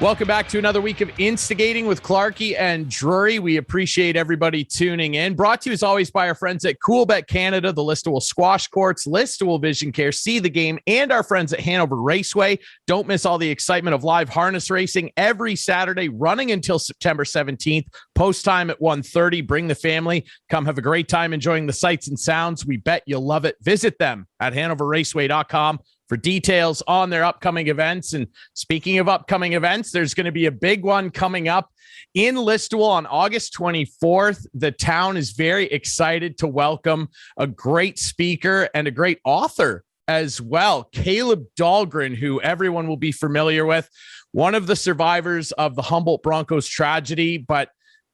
Welcome back to another week of Instigating with Clarkie and Drury. We appreciate everybody tuning in. Brought to you as always by our friends at Coolbet Canada, the Listowel Squash Courts, Listowel Vision Care, See the Game, and our friends at Hanover Raceway. Don't miss all the excitement of live harness racing every Saturday, running until September 17th. Post time at 1:30. Bring the family. Come have a great time enjoying the sights and sounds. We bet you'll love it. Visit them at hanoverraceway.com for details on their upcoming events. And speaking of upcoming events, there's going to be a big one coming up in Listowel on August 24th. The town is very excited to welcome a great speaker and a great author as well, Caleb Dahlgren, who everyone will be familiar with, one of the survivors of the Humboldt Broncos tragedy, but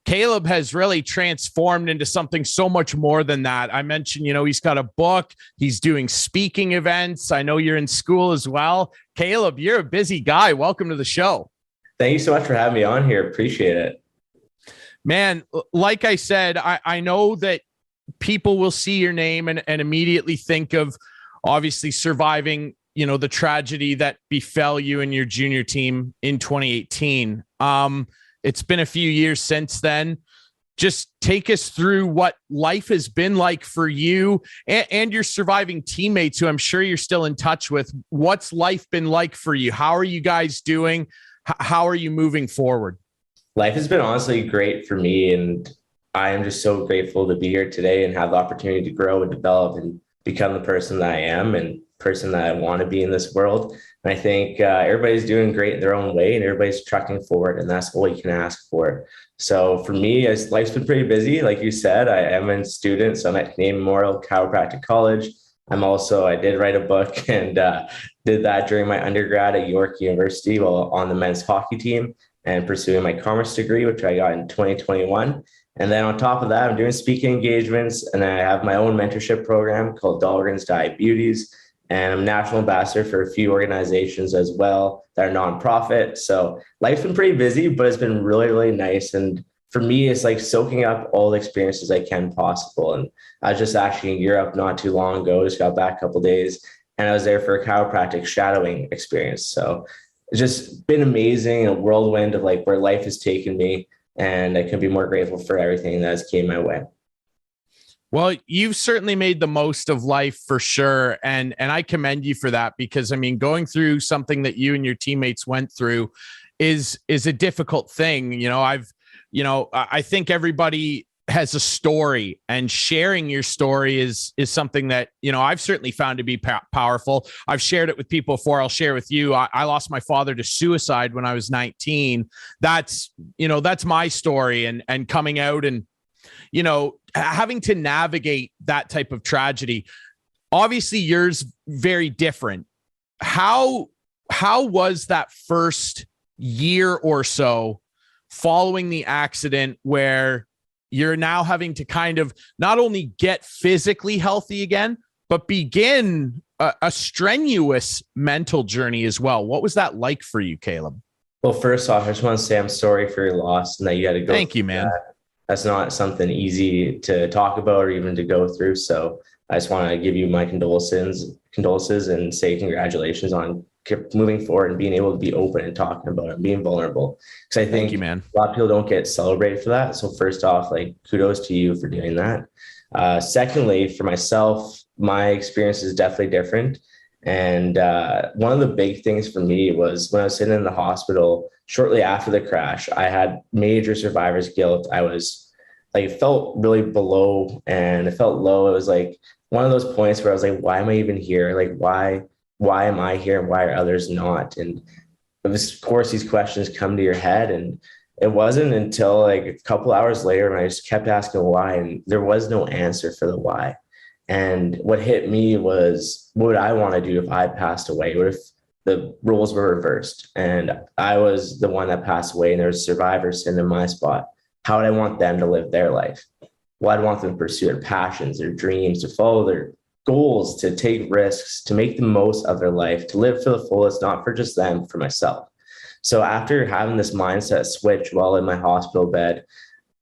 Caleb has really transformed into something so much more than that. I mentioned, he's got a book. He's doing speaking events. I know you're in school as well. Caleb, you're a busy guy. Welcome to the show. Thank you so much for having me on here. Appreciate it. Man, like I said, I know that people will see your name and immediately think of obviously surviving, the tragedy that befell you and your junior team in 2018. It's been a few years since then. Just take us through what life has been like for you and your surviving teammates, who I'm sure you're still in touch with. What's life been like for you? How are you guys doing? How are you moving forward? Life has been honestly great for me, and I am just so grateful to be here today and have the opportunity to grow and develop and become the person that I am and person that I want to be in this world. And I think everybody's doing great in their own way, and everybody's trucking forward, and that's all you can ask for. So for me, life's been pretty busy. Like you said, I am a student, so I'm at Canadian Memorial Chiropractic College. I did write a book and did that during my undergrad at York University while on the men's hockey team and pursuing my commerce degree, which I got in 2021. And then on top of that, I'm doing speaking engagements, and I have my own mentorship program called Dahlgren's Diet Beauties. And I'm national ambassador for a few organizations as well that are nonprofit. So life's been pretty busy, but it's been really, really nice. And for me, it's like soaking up all the experiences I can possible. And I was just actually in Europe not too long ago, just got back a couple of days, and I was there for a chiropractic shadowing experience. So it's just been amazing, a whirlwind of like where life has taken me. And I couldn't be more grateful for everything that has came my way. Well, you've certainly made the most of life for sure. And I commend you for that, because going through something that you and your teammates went through is a difficult thing. I think everybody has a story, and sharing your story is something that, I've certainly found to be powerful. I've shared it with people before. I'll share with you. I lost my father to suicide when I was 19. That's my story, and coming out and, having to navigate that type of tragedy. Obviously yours very different. How was that first year or so following the accident, where you're now having to kind of not only get physically healthy again, but begin a strenuous mental journey as well? What was that like for you, Caleb? Well, first off, I just want to say I'm sorry for your loss and that you had to go. Thank you, man. That's not something easy to talk about or even to go through. So I just want to give you my condolences and say congratulations on moving forward and being able to be open and talking about it and being vulnerable. Because I think a lot of people don't get celebrated for that. So first off, kudos to you for doing that. Secondly, for myself, my experience is definitely different. And one of the big things for me was when I was sitting in the hospital shortly after the crash, I had major survivor's guilt. I was felt really below, and it felt low. It was one of those points where I was like, why am I even here? Why am I here, and why are others not? And it was, of course, these questions come to your head, and it wasn't until a couple hours later when I just kept asking why, and there was no answer for the why. And what hit me was, what would I want to do if I passed away? What if the roles were reversed and I was the one that passed away and there was survivors sitting in my spot? How would I want them to live their life? Well, I'd want them to pursue their passions, their dreams, to follow their goals, to take risks, to make the most of their life, to live for the fullest, not for just them, for myself. So after having this mindset switch while in my hospital bed,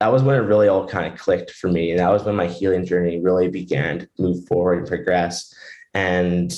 that was when it really all kind of clicked for me. And that was when my healing journey really began to move forward and progress. And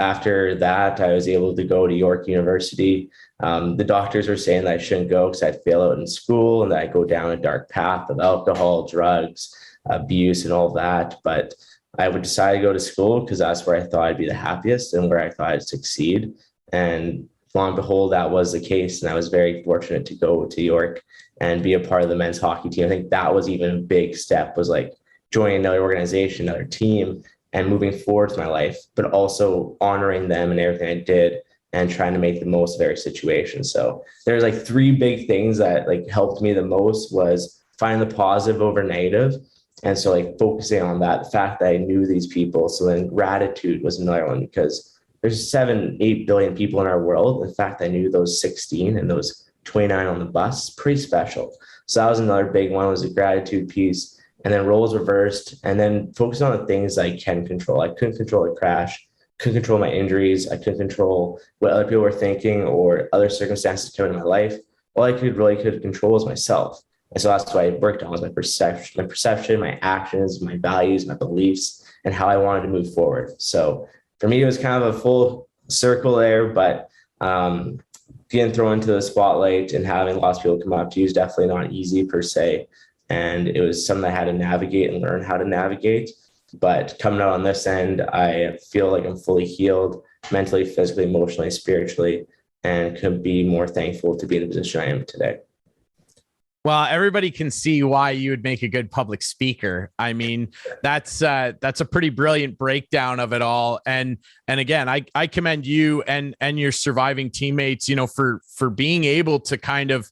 after that, I was able to go to York University. The doctors were saying that I shouldn't go because I'd fail out in school and that I'd go down a dark path of alcohol, drugs, abuse, and all that. But I would decide to go to school because that's where I thought I'd be the happiest and where I thought I'd succeed. And lo and behold, that was the case. And I was very fortunate to go to York and be a part of the men's hockey team. I think that was even a big step, was like joining another organization, another team, and moving forward to my life, but also honoring them and everything I did and trying to make the most of every situation. So there's like three big things that like helped me the most was finding the positive over negative. And so like focusing on that, the fact that I knew these people. So then gratitude was another one, because there's 7-8 billion people in our world. In fact, I knew those 16 and those 29 on the bus, pretty special. So that was another big one, was a gratitude piece. And then roles reversed, and then focus on the things I can control. I couldn't control a crash, couldn't control my injuries. I couldn't control what other people were thinking or other circumstances coming in my life. All I could control was myself. And so that's what I worked on, was my perception, my actions, my values, my beliefs, and how I wanted to move forward. So for me, it was kind of a full circle there, but getting thrown into the spotlight and having lots of people come up to you is definitely not easy per se. And it was something I had to navigate and learn how to navigate. But coming out on this end, I feel like I'm fully healed mentally, physically, emotionally, spiritually, and could be more thankful to be in the position I am today. Well, everybody can see why you would make a good public speaker. I mean, that's a pretty brilliant breakdown of it all. And again, I commend you and your surviving teammates, for being able to kind of,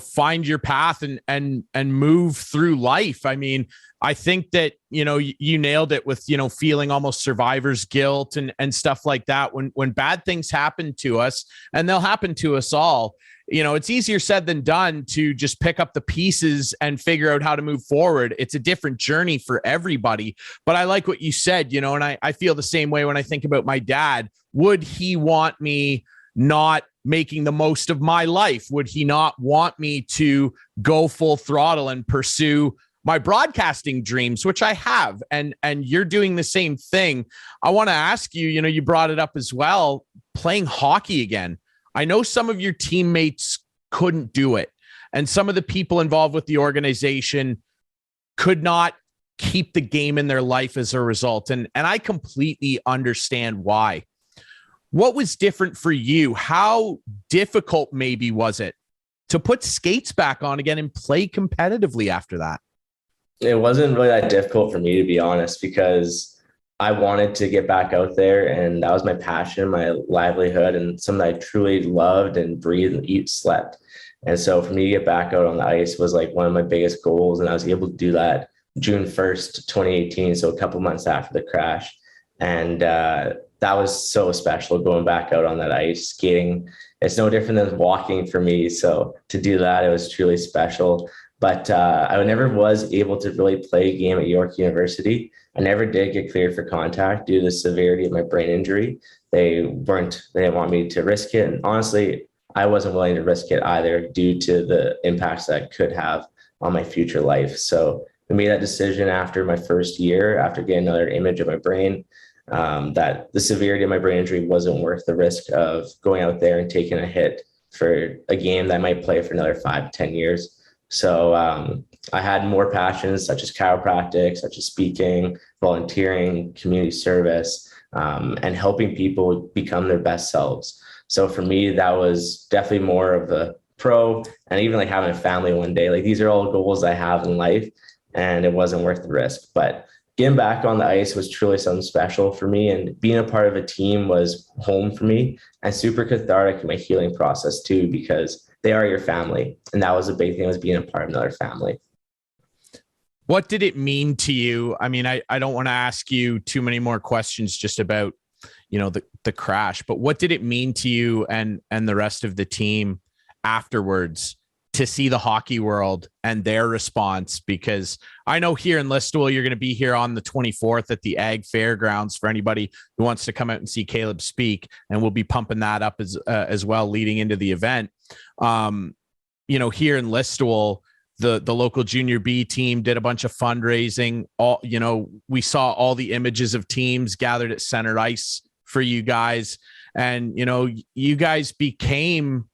find your path and move through life. I mean, I think that, you nailed it with, feeling almost survivor's guilt and stuff like that. When bad things happen to us, and they'll happen to us all, it's easier said than done to just pick up the pieces and figure out how to move forward. It's a different journey for everybody. But I like what you said, and I feel the same way when I think about my dad. Would he want me not making the most of my life? Would he not want me to go full throttle and pursue my broadcasting dreams, which I have, and you're doing the same thing? I want to ask you, you brought it up as well, playing hockey again. I know some of your teammates couldn't do it, and some of the people involved with the organization could not keep the game in their life as a result. And I completely understand why. What was different for you? How difficult maybe was it to put skates back on again and play competitively after that? It wasn't really that difficult for me, to be honest, because I wanted to get back out there, and that was my passion, my livelihood, and something I truly loved and breathed and eat, slept. And so for me to get back out on the ice was like one of my biggest goals. And I was able to do that June 1st, 2018. So a couple months after the crash. And that was so special, going back out on that ice, skating. It's no different than walking for me. So to do that, it was truly special. But I never was able to really play a game at York University. I never did get cleared for contact due to the severity of my brain injury. They didn't want me to risk it. And honestly, I wasn't willing to risk it either due to the impacts that it could have on my future life. So I made that decision after my first year, after getting another image of my brain, that the severity of my brain injury wasn't worth the risk of going out there and taking a hit for a game that I might play for another 5 to 10 years. So I had more passions, such as chiropractic, such as speaking, volunteering, community service, and helping people become their best selves. So for me, that was definitely more of a pro, and even like having a family one day. Like, these are all goals I have in life, and it wasn't worth the risk. But getting back on the ice was truly something special for me, and being a part of a team was home for me, and super cathartic in my healing process too, because they are your family. And that was a big thing, was being a part of another family. What did it mean to you? I mean, I don't want to ask you too many more questions just about, the crash, but what did it mean to you and the rest of the team afterwards to see the hockey world and their response? Because I know here in Listowel, you're going to be here on the 24th at the Ag Fairgrounds for anybody who wants to come out and see Caleb speak. And we'll be pumping that up as well leading into the event. Here in Listowel, the local junior B team did a bunch of fundraising. We saw all the images of teams gathered at center ice for you guys. And, you guys became,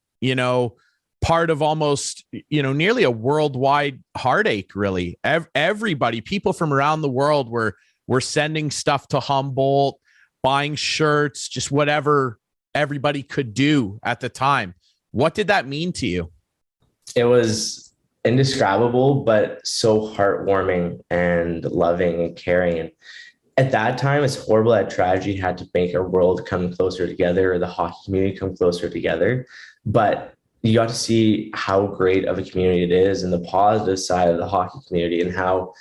part of almost, nearly a worldwide heartache, really. Everybody, people from around the world were sending stuff to Humboldt, buying shirts, just whatever everybody could do at the time. What did that mean to you? It was indescribable, but so heartwarming and loving and caring. And at that time, it's horrible that tragedy had to make our world come closer together, or the hockey community come closer together. But you got to see how great of a community it is, and the positive side of the hockey community, and how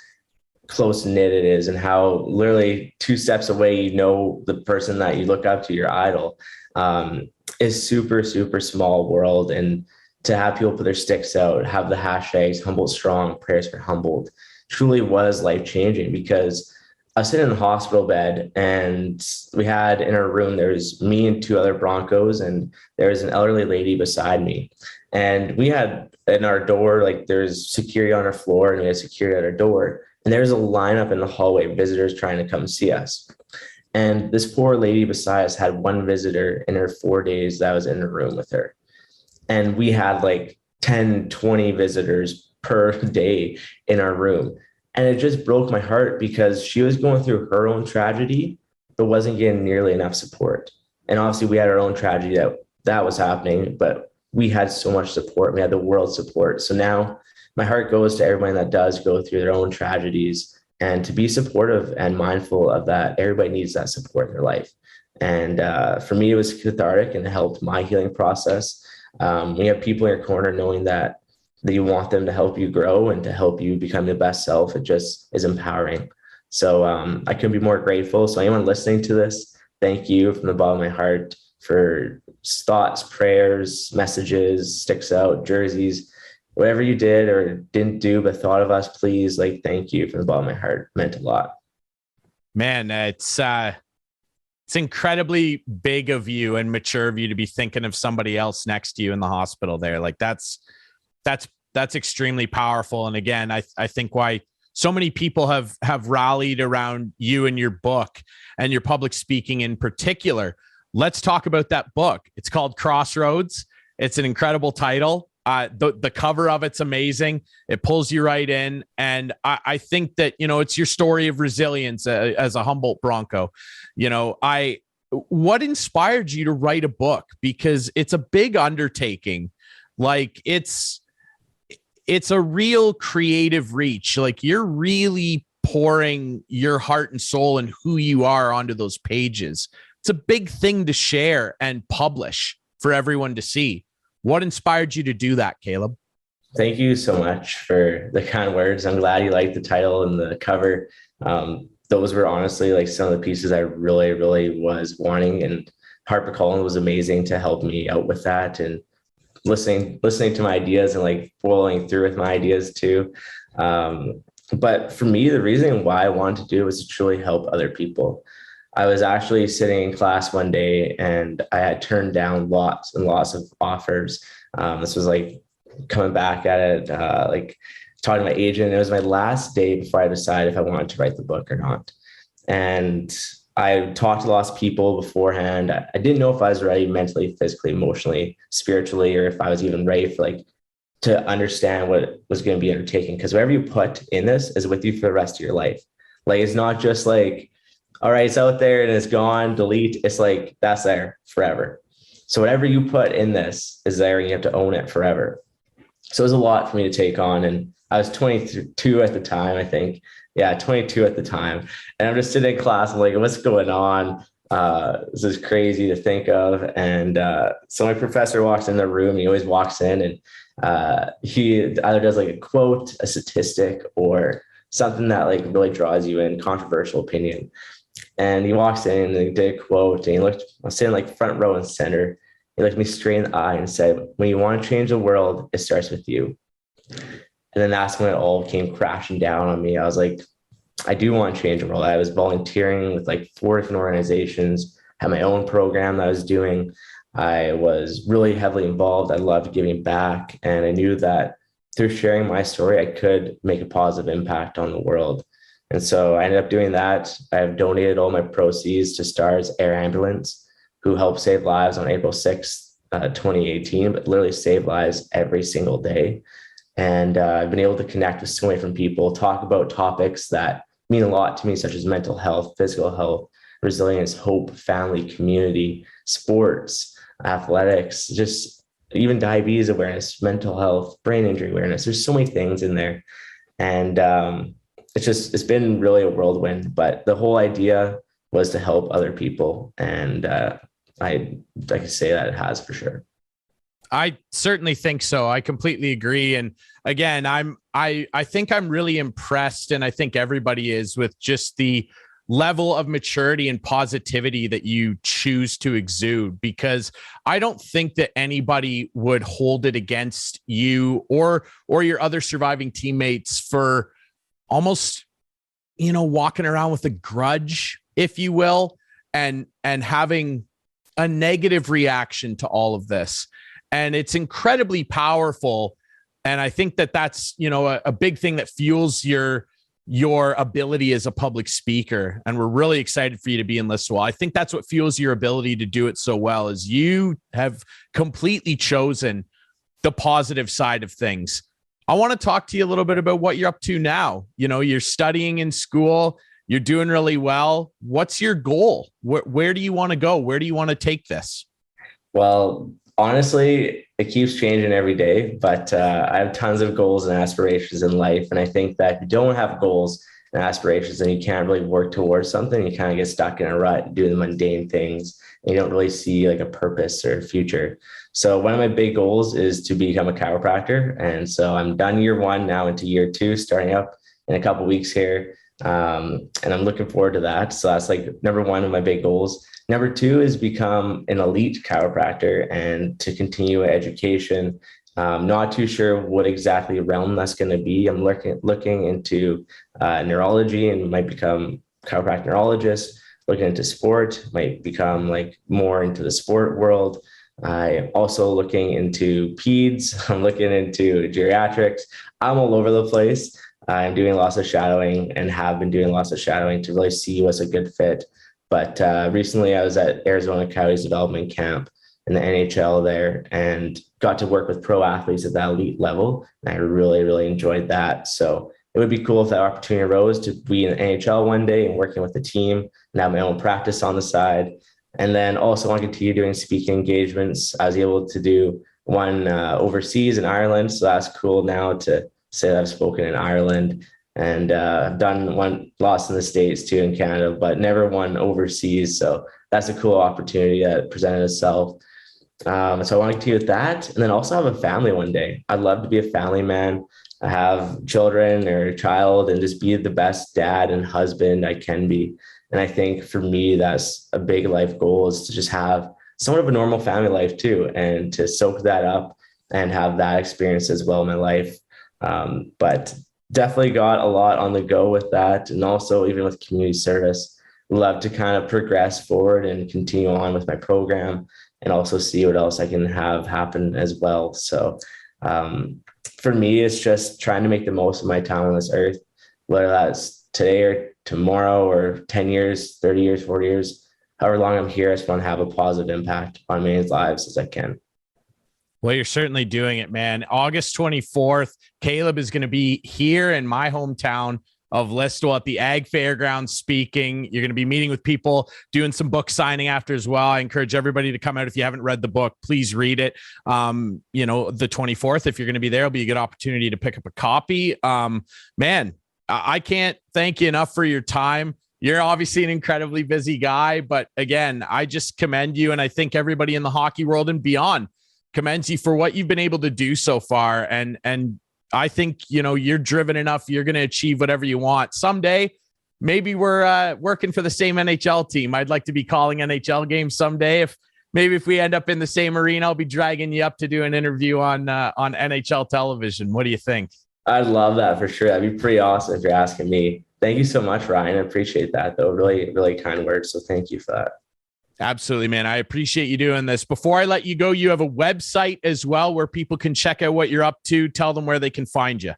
close knit it is, and how literally 2 steps away, the person that you look up to, your idol, is super, super small world. And to have people put their sticks out, have the hashtags Humboldt Strong, prayers for Humboldt, truly was life changing. Because I was sitting in the hospital bed, and we had in our room, there was me and 2 other Broncos, and there was an elderly lady beside me. And we had in our door, like there's security on our floor, and we had security at our door. And there's a lineup in the hallway, visitors trying to come see us. And this poor lady beside us had 1 visitor in her 4 days that was in the room with her. And we had like 10, 20 visitors per day in our room. And it just broke my heart, because she was going through her own tragedy, but wasn't getting nearly enough support. And obviously we had our own tragedy that was happening, but we had so much support. We had the world support. So now my heart goes to everybody that does go through their own tragedies, and to be supportive and mindful of that. Everybody needs that support in their life. And for me, it was cathartic and helped my healing process. When you have people in your corner knowing that you want them to help you grow and to help you become your best self, it just is empowering. So I couldn't be more grateful. So anyone listening to this, thank you from the bottom of my heart for thoughts, prayers, messages, sticks out, jerseys, whatever you did or didn't do, but thought of us, please, thank you from the bottom of my heart. It meant a lot. Man, it's incredibly big of you and mature of you to be thinking of somebody else next to you in the hospital there. That's extremely powerful. And again, I think why so many people have rallied around you and your book and your public speaking in particular. Let's talk about that book. It's called Crossroads. It's an incredible title. The cover of it's amazing. It pulls you right in. And I think that, it's your story of resilience as a Humboldt Bronco. What inspired you to write a book? Because it's a big undertaking. It's a real creative reach. You're really pouring your heart and soul and who you are onto those pages. It's a big thing to share and publish for everyone to see. What inspired you to do that, Caleb? Thank you so much for the kind words. I'm glad you liked the title and the cover. Those were honestly some of the pieces I really, really was wanting. And Harper Cullen was amazing to help me out with that, and listening to my ideas and following through with my ideas too. But for me, the reason why I wanted to do it was to truly help other people. I was actually sitting in class one day, and I had turned down lots and lots of offers. This was coming back at it, talking to my agent. It was my last day before I decided if I wanted to write the book or not. And I talked to lots of people beforehand. I didn't know if I was ready mentally, physically, emotionally, spiritually, or if I was even ready for to understand what was going to be undertaken. Because whatever you put in this is with you for the rest of your life. It's not just all right, it's out there and it's gone, delete. It's that's there forever. So whatever you put in this is there, and you have to own it forever. So it was a lot for me to take on. And I was 22 at the time, I think. Yeah, 22 at the time. And I'm just sitting in class. I'm what's going on? This is crazy to think of. And so my professor walks in the room. He always walks in, and he either does a quote, a statistic, or something that really draws you in, controversial opinion. And he walks in and he did a quote, and I was sitting front row and center. He looked me straight in the eye and said, "When you want to change the world, it starts with you." And then that's when it all came crashing down on me. I was I do want to change the world. I was volunteering with 4 different organizations, had my own program that I was doing. I was really heavily involved. I loved giving back. And I knew that through sharing my story, I could make a positive impact on the world. And so I ended up doing that. I've donated all my proceeds to Stars Air Ambulance, who helped save lives on April 6th, 2018, but literally save lives every single day. And I've been able to connect with so many different people, talk about topics that mean a lot to me, such as mental health, physical health, resilience, hope, family, community, sports, athletics, just even diabetes awareness, mental health, brain injury awareness. There's so many things in there. And it's been really a whirlwind, but the whole idea was to help other people. And I can say that it has for sure. I certainly think so. I completely agree. And again, I think I'm really impressed, and I think everybody is, with just the level of maturity and positivity that you choose to exude, because I don't think that anybody would hold it against you or your other surviving teammates for almost, walking around with a grudge, if you will, and having a negative reaction to all of this. And it's incredibly powerful. And I think that that's, a big thing that fuels your ability as a public speaker. And we're really excited for you to be in Listowel. I think that's what fuels your ability to do it so well, is you have completely chosen the positive side of things. I want to talk to you a little bit about what you're up to now. You're studying in school, you're doing really well. What's your goal? Where do you want to go? Where do you want to take this? Well, honestly, it keeps changing every day, but I have tons of goals and aspirations in life. And I think that if you don't have goals and aspirations, then you can't really work towards something. You kind of get stuck in a rut doing the mundane things, and you don't really see like a purpose or a future. So one of my big goals is to become a chiropractor. And so I'm done year one, now into year two, starting up in a couple of weeks here. And I'm looking forward to that. So that's like number one of my big goals. Number two is become an elite chiropractor and to continue education. Not too sure what exactly realm that's going to be. I'm looking into neurology and might become chiropractic neurologist, looking into sport, might become like more into the sport world. I'm also looking into peds. I'm looking into geriatrics. I'm all over the place. I'm doing lots of shadowing and have been doing lots of shadowing to really see what's a good fit. But recently I was at Arizona Coyotes development camp in the NHL there and got to work with pro athletes at that elite level. And I really, really enjoyed that. So it would be cool if that opportunity arose to be in the NHL one day and working with the team and have my own practice on the side. And then also want to continue doing speaking engagements. I was able to do one overseas in Ireland. So that's cool now to say that I've spoken in Ireland. And I've done one lost in the States too in Canada, but never one overseas. So that's a cool opportunity that presented itself. So I want to continue with that. And then also have a family one day. I'd love to be a family man. I have children or a child and just be the best dad and husband I can be. And I think for me, that's a big life goal, is to just have somewhat of a normal family life too, and to soak that up and have that experience as well in my life. But definitely got a lot on the go with that. And also even with community service, love to kind of progress forward and continue on with my program and also see what else I can have happen as well. So for me, it's just trying to make the most of my time on this earth, whether that's today or tomorrow or 10 years, 30 years, 40 years, however long I'm here, I just want to have a positive impact on as many lives as I can. Well, you're certainly doing it, man. August 24th, Caleb is going to be here in my hometown of Listowel at the Ag Fairgrounds speaking. You're going to be meeting with people, doing some book signing after as well. I encourage everybody to come out. If you haven't read the the please read it. The 24th, if you're going to be there, it'll be a good opportunity to pick up a copy. Man, I can't thank you enough for your time. You're obviously an incredibly busy guy, but again, I just commend you. And I think everybody in the hockey world and beyond commends you for what you've been able to do so far. And I think, you're driven enough. You're going to achieve whatever you want. Someday, maybe we're working for the same NHL team. I'd like to be calling NHL games someday. If we end up in the same arena, I'll be dragging you up to do an interview on NHL television. What do you think? I'd love that for sure. That'd be pretty awesome if you're asking me. Thank you so much, Ryan. I appreciate that, though. Really, really kind words. So thank you for that. Absolutely, man. I appreciate you doing this. Before I let you go, you have a website as well where people can check out what you're up to. Tell them where they can find you.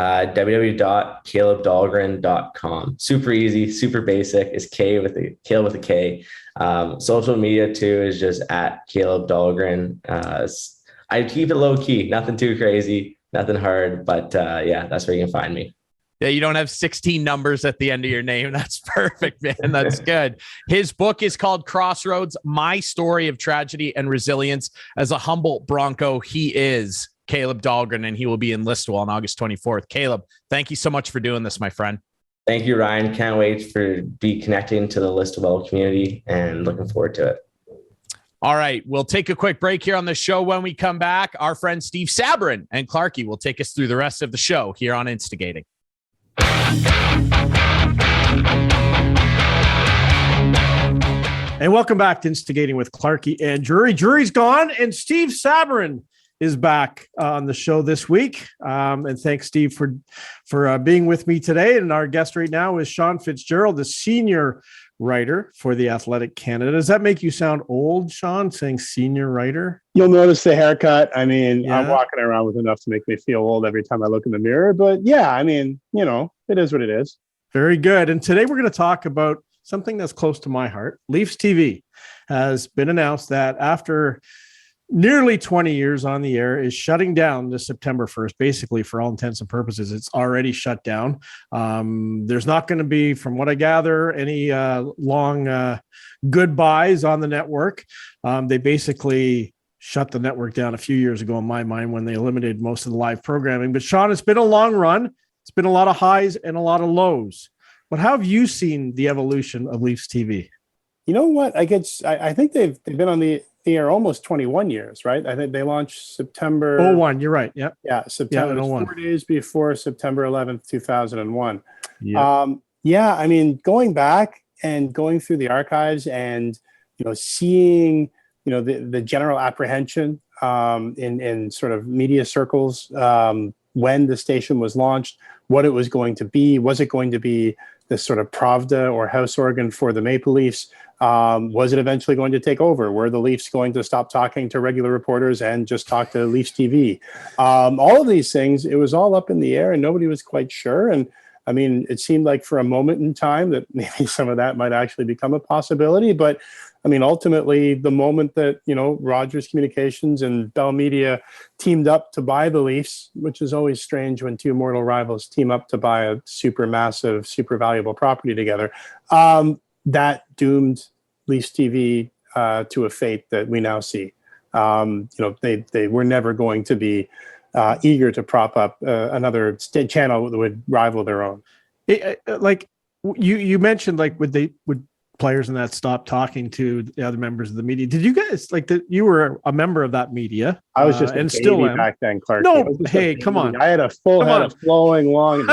www.calebdahlgren.com. Super easy, super basic. It's Caleb with a K. Social media too is just at Caleb Dahlgren. I keep it low key, nothing too crazy, nothing hard, but yeah, that's where you can find me. Yeah, you don't have 16 numbers at the end of your name. That's perfect, man. That's good. His book is called Crossroads, My Story of Tragedy and Resilience. As a humble Bronco, he is Caleb Dahlgren, and he will be in Listowel on August 24th. Caleb, thank you so much for doing this, my friend. Thank you, Ryan. Can't wait for be connecting to the Listowel community and looking forward to it. All right, we'll take a quick break here on the show. When we come back, our friend Steve Sabrin and Clarkie will take us through the rest of the show here on Instigating. And welcome back to Instigating with Clarkie and Drury. Drury's gone, and Steve Sabrin is back on the show this week. And thanks, Steve, for being with me today. And our guest right now is Sean Fitz-Gerald, the senior writer for The Athletic Canada. Does that make you sound old, Sean, saying senior writer? You'll notice the haircut. I mean, yeah. I'm walking around with enough to make me feel old every time I look in the mirror. But yeah, I mean, you know, it is what it is. Very good. And today we're going to talk about something that's close to my heart. Leafs TV has been announced that after nearly 20 years on the air is shutting down this September 1st. Basically, for all intents and purposes, it's already shut down. There's not going to be, from what I gather, any long goodbyes on the network. They basically shut the network down a few years ago, in my mind, when they eliminated most of the live programming. But Sean, it's been a long run. It's been a lot of highs and a lot of lows. But how have you seen the evolution of Leafs TV? You know what? I think they've been on the air almost 21 years, right? I think they launched September 01. You're right. Yep. Yeah. September 4 days before September 11th, 2001. Yeah. Yeah. I mean, going back and going through the archives and, you know, seeing, you know, the general apprehension in sort of media circles when the station was launched, what it was going to be. Was it going to be this sort of Pravda or house organ for the Maple Leafs? Was it eventually going to take over? Were the Leafs going to stop talking to regular reporters and just talk to Leafs TV? All of these things, it was all up in the air and nobody was quite sure. And I mean, it seemed like for a moment in time that maybe some of that might actually become a possibility. But I mean, ultimately, the moment that, you know, Rogers Communications and Bell Media teamed up to buy the Leafs, which is always strange when two mortal rivals team up to buy a super massive, super valuable property together, that doomed Leafs TV to a fate that we now see. You know, they were never going to be eager to prop up another channel that would rival their own. Like you mentioned, like would players and that stop talking to the other members of the media? Did you guys you were a member of that media? I was just and still am. Back then, Clark. No, hey, come on. I had a full head of flowing long.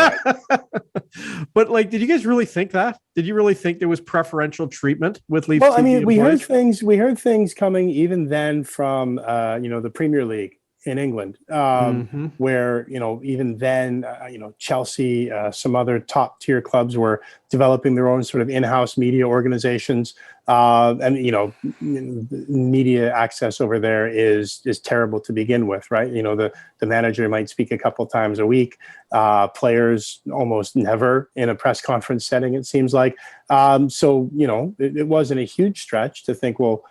But like, did you guys really think that? Did you really think there was preferential treatment with Leafs? Well, I mean, we heard things coming even then from you know, the Premier League in England, where, you know, even then, you know, Chelsea, some other top tier clubs were developing their own sort of in-house media organizations. And, you know, media access over there is terrible to begin with, right? You know, the manager might speak a couple times a week, players almost never in a press conference setting, it seems like. So, you know, it wasn't a huge stretch to think, well,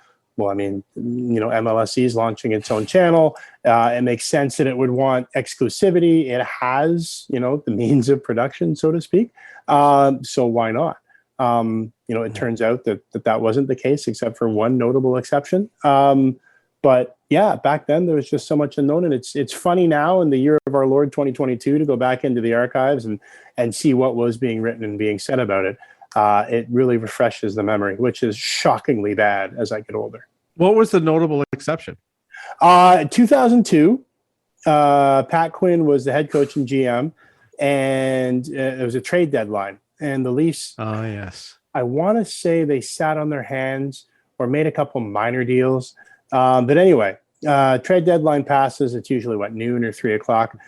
I mean, you know, MLSE is launching its own channel. It makes sense that it would want exclusivity. It has, you know, the means of production, so to speak. So why not? You know, it turns out that wasn't the case, except for one notable exception. But yeah, back then there was just so much unknown, and it's funny now in the year of our Lord 2022 to go back into the archives and see what was being written and being said about it. It really refreshes the memory, which is shockingly bad as I get older. What was the notable exception? 2002, Pat Quinn was the head coach and GM, and it was a trade deadline. And the Leafs, oh yes, I want to say they sat on their hands or made a couple minor deals. But anyway, trade deadline passes. It's usually noon or 3 o'clock.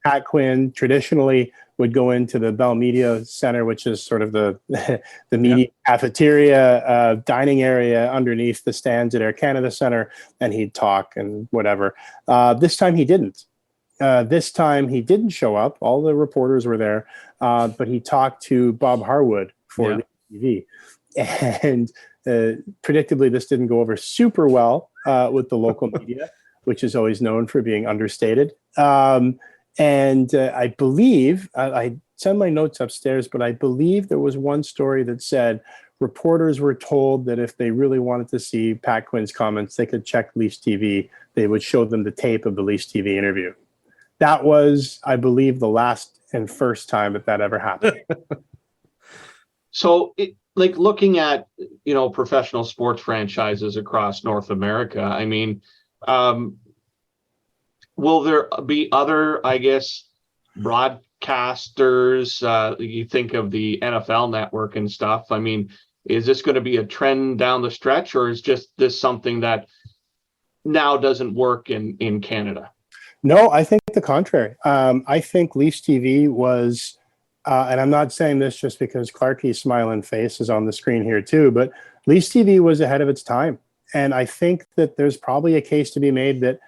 Pat Quinn traditionally would go into the Bell Media Center, which is sort of the media cafeteria, dining area underneath the stands at Air Canada Center, and he'd talk and whatever. This time he didn't. This time he didn't show up. All the reporters were there, but he talked to Bob Harwood for TV. And predictably, this didn't go over super well with the local media, which is always known for being understated. And I believe, I sent my notes upstairs, but I believe there was one story that said reporters were told that if they really wanted to see Pat Quinn's comments, they could check Leafs TV. They would show them the tape of the Leafs TV interview. That was, I believe, the last and first time that ever happened. So, looking at, professional sports franchises across North America, I mean, will there be other, I guess, broadcasters? You think of the NFL Network and stuff. I mean, is this going to be a trend down the stretch, or is just this something that now doesn't work in Canada? No, I think the contrary. I think Leafs TV was, and I'm not saying this just because Clarkie's smiling face is on the screen here too, but Leafs TV was ahead of its time. And I think that there's probably a case to be made that,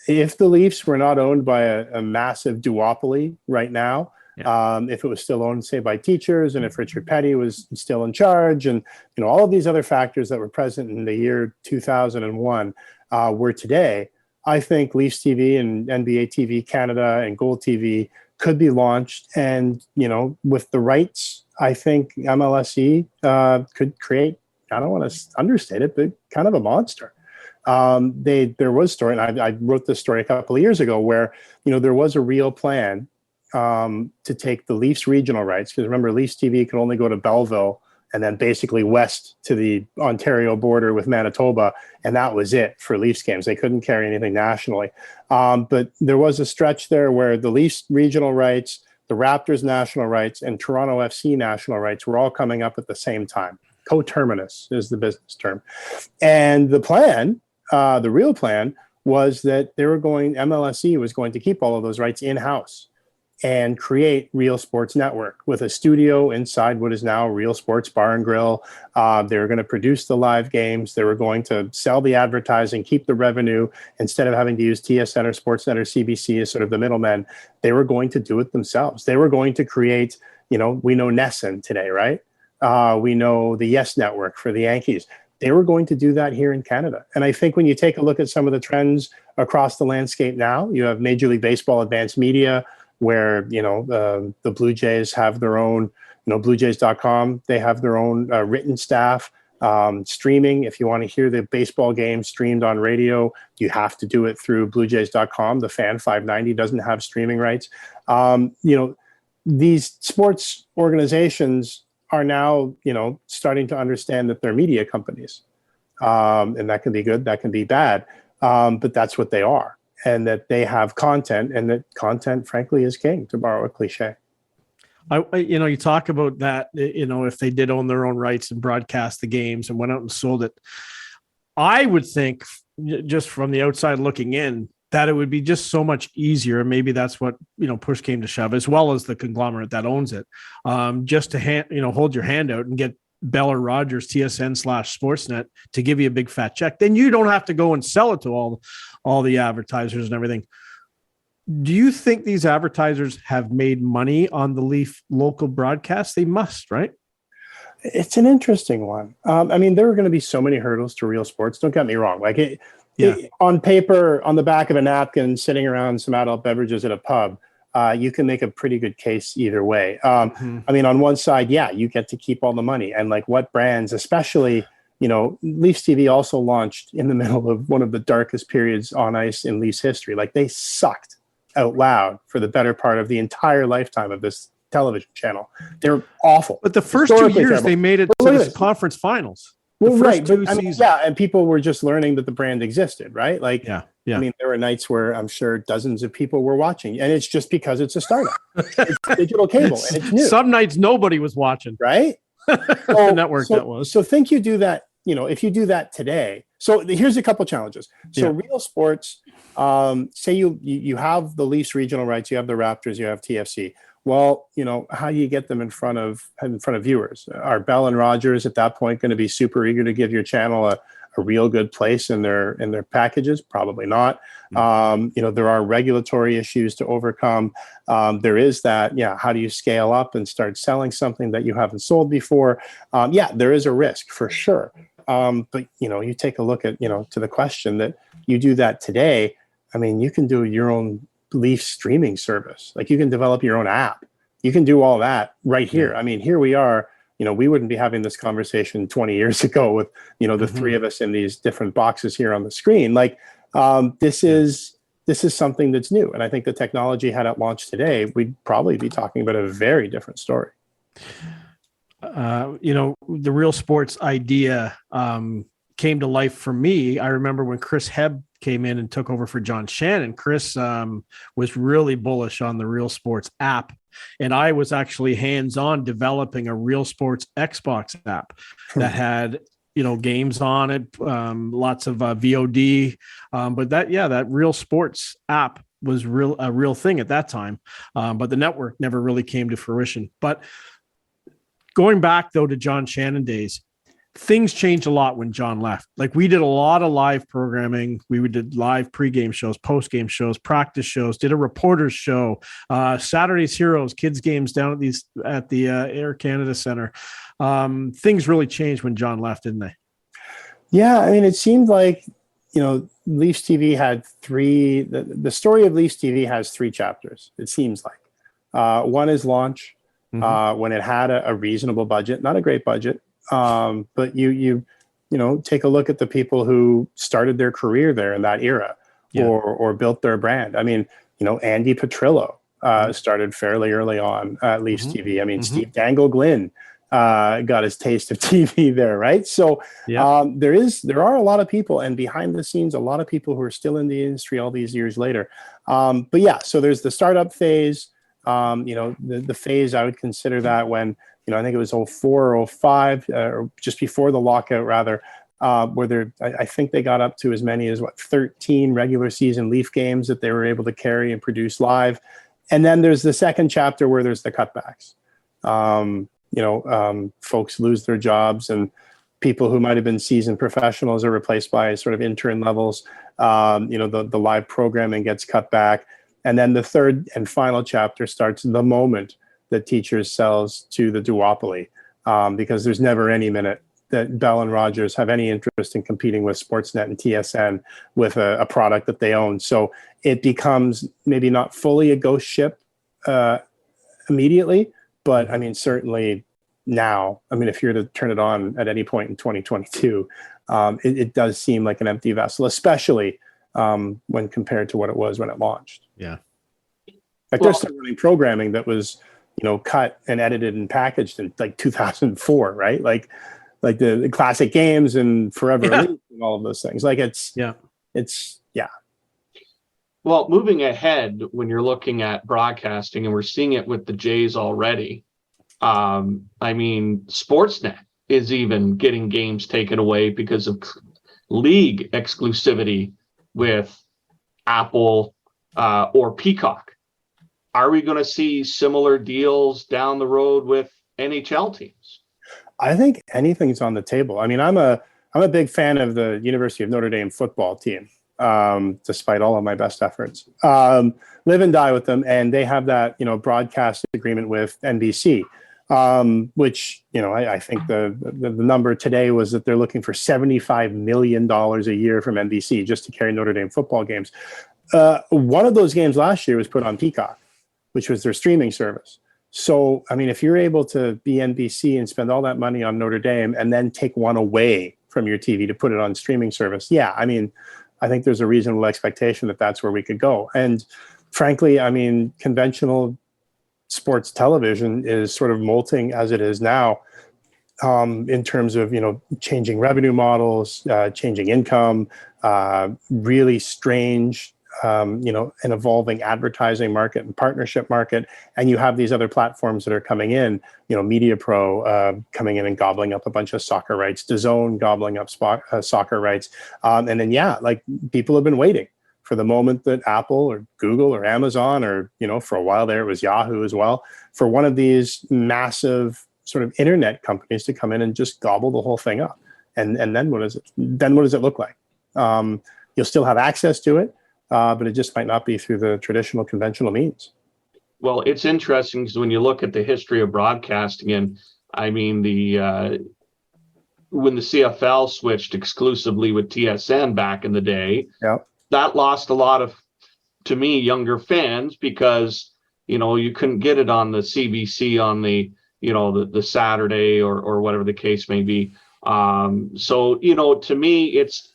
if the Leafs were not owned by a massive duopoly right now, if it was still owned, say, by teachers, and if Richard Petty was still in charge, and all of these other factors that were present in the year 2001 were today, I think Leafs TV and NBA TV Canada and Gold TV could be launched, and with the rights, I think MLSE could create, I don't want to understate it, but kind of a monster. There was a story, and I wrote this story a couple of years ago, where there was a real plan to take the Leafs regional rights, because remember, Leafs TV could only go to Belleville and then basically west to the Ontario border with Manitoba, and that was it for Leafs games. They couldn't carry anything nationally. But there was a stretch there where the Leafs regional rights, the Raptors national rights, and Toronto FC national rights were all coming up at the same time. Coterminous is the business term. And the plan, the real plan, was that MLSE was going to keep all of those rights in-house and create Real Sports Network with a studio inside what is now Real Sports Bar and Grill. They were going to produce the live games. They were going to sell the advertising, keep the revenue, instead of having to use TSN or SportsNet or CBC as sort of the middlemen. They were going to do it themselves. They were going to create, we know NESN today, right? We know the Yes Network for the Yankees. They were going to do that here in Canada. And I think when you take a look at some of the trends across the landscape now, you have Major League Baseball Advanced Media, where, the Blue Jays have their own, bluejays.com, they have their own written staff. Streaming, if you want to hear the baseball game streamed on radio, you have to do it through bluejays.com. The Fan 590 doesn't have streaming rights. These sports organizations are now, starting to understand that they're media companies. And that can be good, that can be bad. But that's what they are. And that they have content, and that content, frankly, is king, to borrow a cliche. You talk about that, if they did own their own rights and broadcast the games and went out and sold it, I would think, just from the outside looking in, that it would be just so much easier. And maybe that's what, push came to shove, as well as the conglomerate that owns it, just to hold your hand out and get Bell or Rogers, TSN/Sportsnet to give you a big fat check. Then you don't have to go and sell it to all the advertisers and everything. Do you think these advertisers have made money on the Leaf local broadcast? They must, right? It's an interesting one. There are going to be so many hurdles to Real Sports. Don't get me wrong. On paper, on the back of a napkin, sitting around some adult beverages at a pub, you can make a pretty good case either way. On one side, you get to keep all the money. And what brands, especially, Leafs TV also launched in the middle of one of the darkest periods on ice in Leafs history. They sucked out loud for the better part of the entire lifetime of this television channel. They're awful. But the first 2 years, terrible. They made it to the conference finals. And people were just learning that the brand existed, right? There were nights where I'm sure dozens of people were watching, and it's just because it's a startup. It's digital cable, and it's new. Some nights nobody was watching, right? The network that was. So think you do that, if you do that today. So here's a couple challenges. So Real Sports, say you have the Leafs regional rights, you have the Raptors, you have TFC. Well, how do you get them in front of viewers? Are Bell and Rogers at that point going to be super eager to give your channel a a real good place in their packages? Probably not. There are regulatory issues to overcome. There is that, how do you scale up and start selling something that you haven't sold before? There is a risk for sure. But you take a look at, to the question that you do that today. I mean, you can do your own Leaf streaming service. Like, you can develop your own app. You can do all that right here. I mean, here we are. We wouldn't be having this conversation 20 years ago with, the three of us in these different boxes here on the screen. Like, this is something that's new. And I think the technology, had it launched today, we'd probably be talking about a very different story. The Real Sports idea came to life for me. I remember when Chris Hebb came in and took over for John Shannon. Chris was really bullish on the Real Sports app. And I was actually hands-on developing a Real Sports Xbox app that had, games on it, lots of VOD. But that Real Sports app was a real thing at that time. But the network never really came to fruition. But going back, though, to John Shannon days, things changed a lot when John left. Like, we did a lot of live programming. We did live pregame shows, postgame shows, practice shows, did a reporter's show, Saturday's Heroes, kids games down at the Air Canada Center. Things really changed when John left, didn't they? Yeah. I mean, it seemed like, Leafs TV had the story of Leafs TV has 3 chapters. It seems like one is launch, when it had a reasonable budget, not a great budget. But you take a look at the people who started their career there in that era, or built their brand. I mean, Andy Petrillo started fairly early on at Leafs TV. I mean, Steve Dangle-Glynn got his taste of TV there, right? So there are a lot of people, and behind the scenes, a lot of people who are still in the industry all these years later. So there's the startup phase. The phase, I would consider that when, I think it was 04 or 05, or just before the lockout, rather, where I think they got up to as many as 13 regular season Leaf games that they were able to carry and produce live. And then there's the second chapter where there's the cutbacks. Folks lose their jobs, and people who might have been seasoned professionals are replaced by sort of intern levels. The live programming gets cut back. And then the third and final chapter starts the moment that Teachers sells to the duopoly, because there's never any minute that Bell and Rogers have any interest in competing with Sportsnet and TSN with a product that they own. So it becomes maybe not fully a ghost ship immediately, but I mean, certainly now, I mean, if you're to turn it on at any point in 2022, it does seem like an empty vessel, especially when compared to what it was when it launched. Yeah. Like, they're still running programming that was, cut and edited and packaged in like 2004, right? Like the classic games and Forever Elite and all of those things. Like, it's. Well, moving ahead, when you're looking at broadcasting, and we're seeing it with the Jays already, I mean, Sportsnet is even getting games taken away because of league exclusivity with Apple or Peacock. Are we going to see similar deals down the road with NHL teams? I think anything's on the table. I mean, I'm a big fan of the University of Notre Dame football team, despite all of my best efforts. Live and die with them, and they have that broadcast agreement with NBC, which I think the number today was that they're looking for $75 million a year from NBC just to carry Notre Dame football games. One of those games last year was put on Peacock, which was their streaming service. So, I mean, if you're able to be NBC and spend all that money on Notre Dame and then take one away from your TV to put it on streaming service, I mean, I think there's a reasonable expectation that that's where we could go. And frankly, I mean, conventional sports television is sort of molting as it is now, in terms of, changing revenue models, changing income, really strange, an evolving advertising market and partnership market. And you have these other platforms that are coming in, Media Pro coming in and gobbling up a bunch of soccer rights, DAZN gobbling up soccer rights. And then, like, people have been waiting for the moment that Apple or Google or Amazon, or, for a while there, it was Yahoo as well, for one of these massive sort of internet companies to come in and just gobble the whole thing up. And then what is it? Then what does it look like? You'll still have access to it, but it just might not be through the traditional conventional means. Well, it's interesting because when you look at the history of broadcasting, and I mean when the CFL switched exclusively with TSN back in the day, that lost a lot of, to me, younger fans because, you couldn't get it on the CBC on the, the Saturday or whatever the case may be. So, to me, it's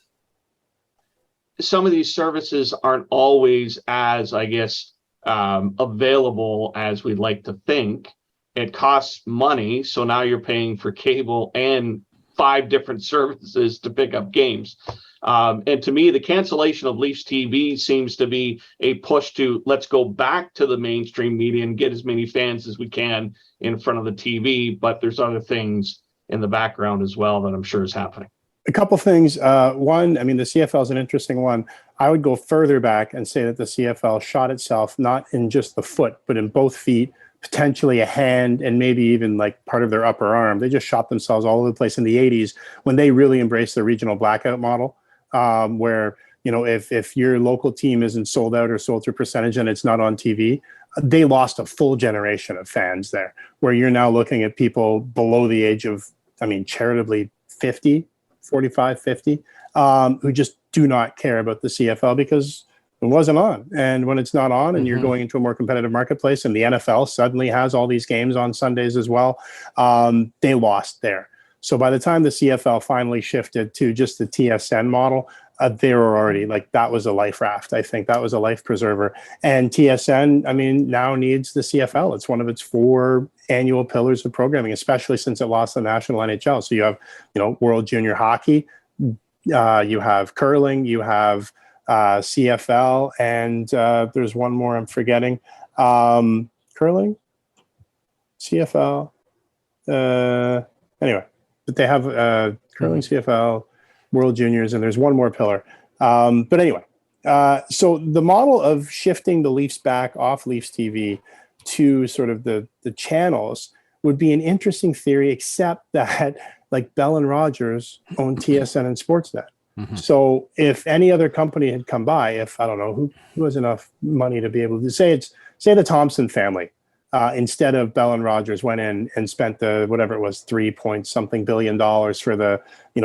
some of these services aren't always as, I guess, available as we'd like to think. It costs money. So now you're paying for cable and 5 different services to pick up games. And to me, the cancellation of Leafs TV seems to be a push to let's go back to the mainstream media and get as many fans as we can in front of the TV. But there's other things in the background as well that I'm sure is happening. A couple things. One, I mean, the CFL is an interesting one. I would go further back and say that the CFL shot itself not in just the foot, but in both feet, potentially a hand, and maybe even like part of their upper arm. They just shot themselves all over the place in the 80s when they really embraced the regional blackout model, where, if your local team isn't sold out or sold through percentage and it's not on TV, they lost a full generation of fans there, where you're now looking at people below the age of, charitably 45, 50, who just do not care about the CFL because it wasn't on. And when it's not on and you're going into a more competitive marketplace and the NFL suddenly has all these games on Sundays as well, they lost there. So by the time the CFL finally shifted to just the TSN model, they were already that was a life raft. I think that was a life preserver. And TSN, now needs the CFL. It's one of its 4 annual pillars of programming, especially since it lost the national NHL. So you have, World Junior Hockey, you have curling, you have CFL, and there's one more I'm forgetting. Curling, CFL. Anyway, but they have curling, CFL, World Juniors, and there's one more pillar. But anyway, so the model of shifting the Leafs back off Leafs TV to sort of the channels would be an interesting theory, except that Bell and Rogers own TSN and Sportsnet. So if any other company had come by, if I don't know who has enough money to be able to say the Thompson family, instead of Bell and Rogers went in and spent the whatever it was $3 billion for the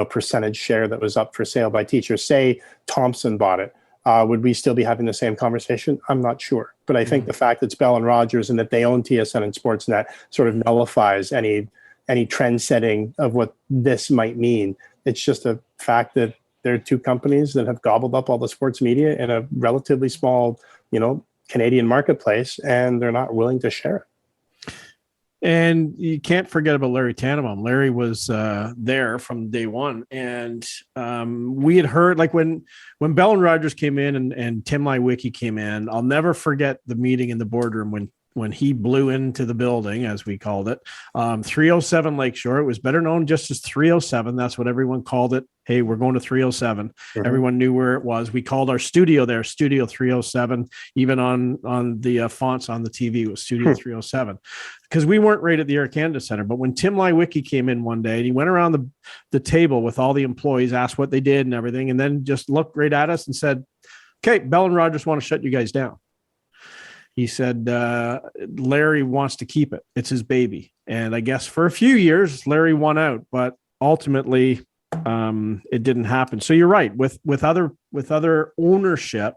percentage share that was up for sale by teachers. Say Thompson bought it, would we still be having the same conversation? I'm not sure, but I think the fact that it's Bell and Rogers and that they own TSN and Sportsnet sort of nullifies any trend setting of what this might mean. It's just a fact that there are 2 companies that have gobbled up all the sports media in a relatively small, Canadian marketplace, and they're not willing to share it. And you can't forget about Larry Tannenbaum. Larry was there from day one. And we had heard, when Bell and Rogers came in and Tim Lewicki came in, I'll never forget the meeting in the boardroom when he blew into the building, as we called it, 307 Lakeshore. It was better known just as 307. That's what everyone called it. Hey, we're going to 307. Everyone knew where it was. We called our studio there, Studio 307. Even on the fonts on the TV, it was Studio 307. Because we weren't right at the Air Canada Center. But when Tim Lewicki came in one day, and he went around the table with all the employees, asked what they did and everything, and then just looked right at us and said, okay, Bell and Rogers want to shut you guys down. He said, Larry wants to keep it. It's his baby. And I guess for a few years, Larry won out, but ultimately it didn't happen. So you're right. With other ownership,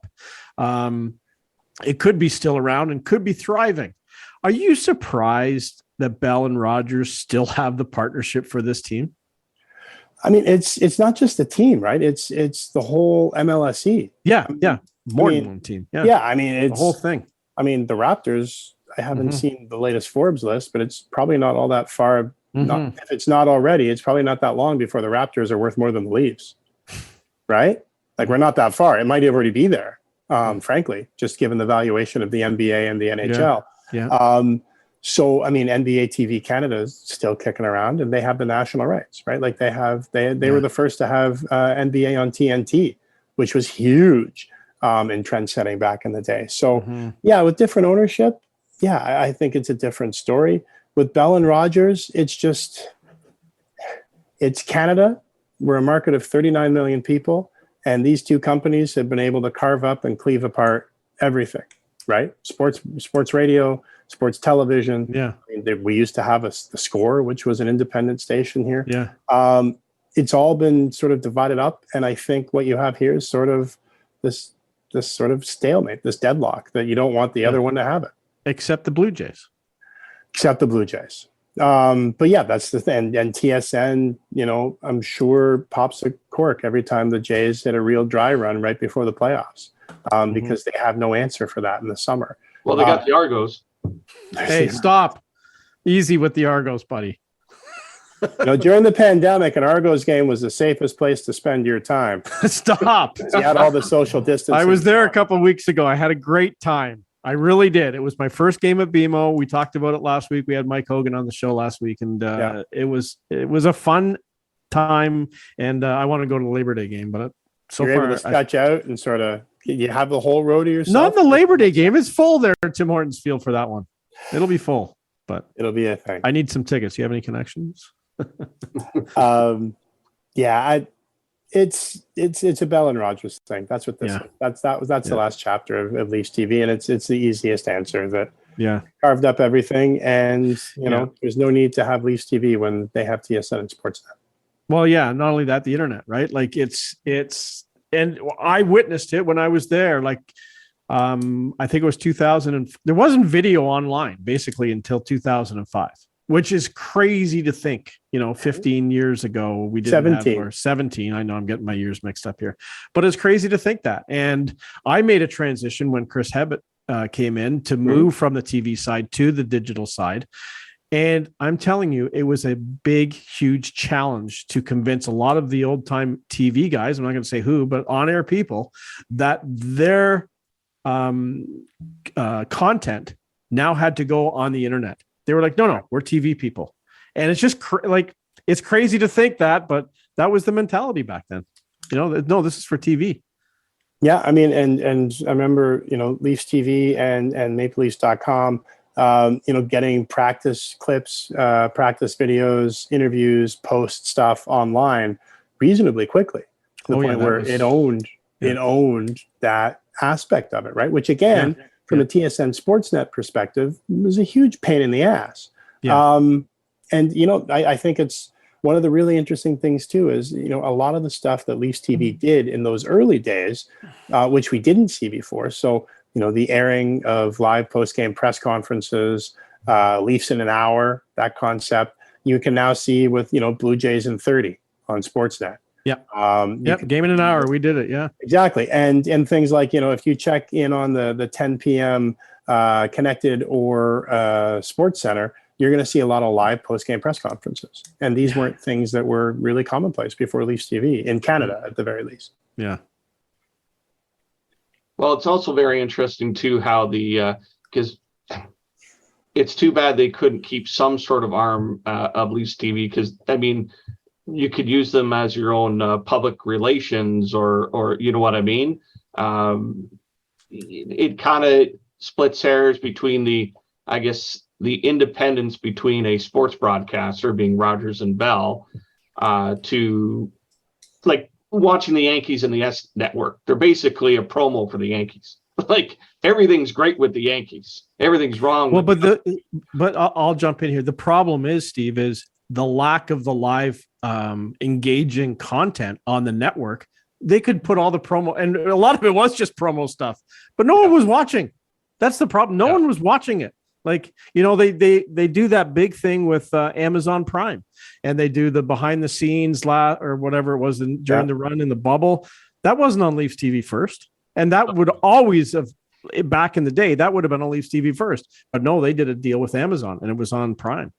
it could be still around and could be thriving. Are you surprised that Bell and Rogers still have the partnership for this team? It's not just the team, right? It's the whole MLSE. Yeah. More than one team. Yeah. It's the whole thing. The Raptors, I haven't seen the latest Forbes list, but it's probably not all that far. If it's not already, it's probably not that long before the Raptors are worth more than the Leafs, right? We're not that far. It might already be there, frankly, just given the valuation of the NBA and the NHL. Yeah. So, NBA TV Canada is still kicking around, and they have the national rights, right? They were the first to have NBA on TNT, which was huge. In trend setting back in the day. So with different ownership, I think it's a different story. With Bell and Rogers, it's Canada, we're a market of 39 million people, and these two companies have been able to carve up and cleave apart everything, right? Sports radio, sports television. Yeah. I mean, we used to have the Score, which was an independent station here. Yeah. It's all been sort of divided up, and I think what you have here is sort of this sort of stalemate, this deadlock that you don't want the other one to have it. Except the Blue Jays. But yeah, that's the thing. And TSN, I'm sure pops a cork every time the Jays hit a real dry run right before the playoffs, because they have no answer for that in the summer. Well, they got the Argos. Hey, stop. Easy with the Argos, buddy. During the pandemic, an Argos game was the safest place to spend your time. Stop. You had all the social distancing. I was there a couple of weeks ago. I had a great time. I really did. It was my first game at BMO. We talked about it last week. We had Mike Hogan on the show last week, and it was a fun time. And I want to go to the Labor Day game, but so You're far, able to stretch out and sort of you have the whole row to yourself. Not the Labor Day game. It's full there at Tim Hortons Field for that one. It'll be full, but it'll be a thing. I need some tickets. You have any connections? It's a Bell and Rogers thing. That's what this is. That's the last chapter of Leafs TV, and it's the easiest answer that carved up everything, and there's no need to have Leafs TV when they have TSN and Sportsnet. Well, yeah, not only that, the internet, right? Like it's and I witnessed it when I was there. Like I think it was 2000, and there wasn't video online basically until 2005. Which is crazy to think, 15 years ago, we didn't 17. Have, or 17. I know I'm getting my years mixed up here, but it's crazy to think that. And I made a transition when Chris Hebbett came in to move from the TV side to the digital side. And I'm telling you, it was a big, huge challenge to convince a lot of the old time TV guys, I'm not going to say who, but on-air people, that their content now had to go on the internet. They were like, no, we're TV people. And it's just it's crazy to think that, but that was the mentality back then. No, this is for TV. Yeah. I mean, and I remember, Leafs TV and MapleLeafs.com, getting practice clips, practice videos, interviews, post stuff online reasonably quickly to the point where it owned that aspect of it. Right. Which again, from a TSN Sportsnet perspective, was a huge pain in the ass. Yeah. I think it's one of the really interesting things too is, a lot of the stuff that Leafs TV did in those early days, which we didn't see before. So, the airing of live post-game press conferences, Leafs in an hour, that concept, you can now see with, Blue Jays in 30 on Sportsnet. Yeah. Game in an hour. We did it. Yeah, exactly. And things like, if you check in on the 10 p.m. Connected or Sports Center, you're going to see a lot of live post-game press conferences. And these weren't things that were really commonplace before Leafs TV in Canada, at the very least. Yeah. Well, it's also very interesting too, how because it's too bad they couldn't keep some sort of arm of Leafs TV. Because you could use them as your own public relations or you know what I mean? It kind of splits hairs between the independence between a sports broadcaster being Rogers and Bell to like watching the Yankees and the S Network. They're basically a promo for the Yankees. Like everything's great with the Yankees. Everything's wrong. Well, but I'll jump in here. The problem is, Steve, is the lack of the live engaging content on the network. They could put all the promo, and a lot of it was just promo stuff, but no one was watching. That's the problem. No one was watching it. Like, they do that big thing with Amazon Prime, and they do the behind the scenes or whatever it was during the run in the bubble. That wasn't on Leafs TV first. And that would always have, back in the day, that would have been on Leafs TV first. But no, they did a deal with Amazon, and it was on Prime.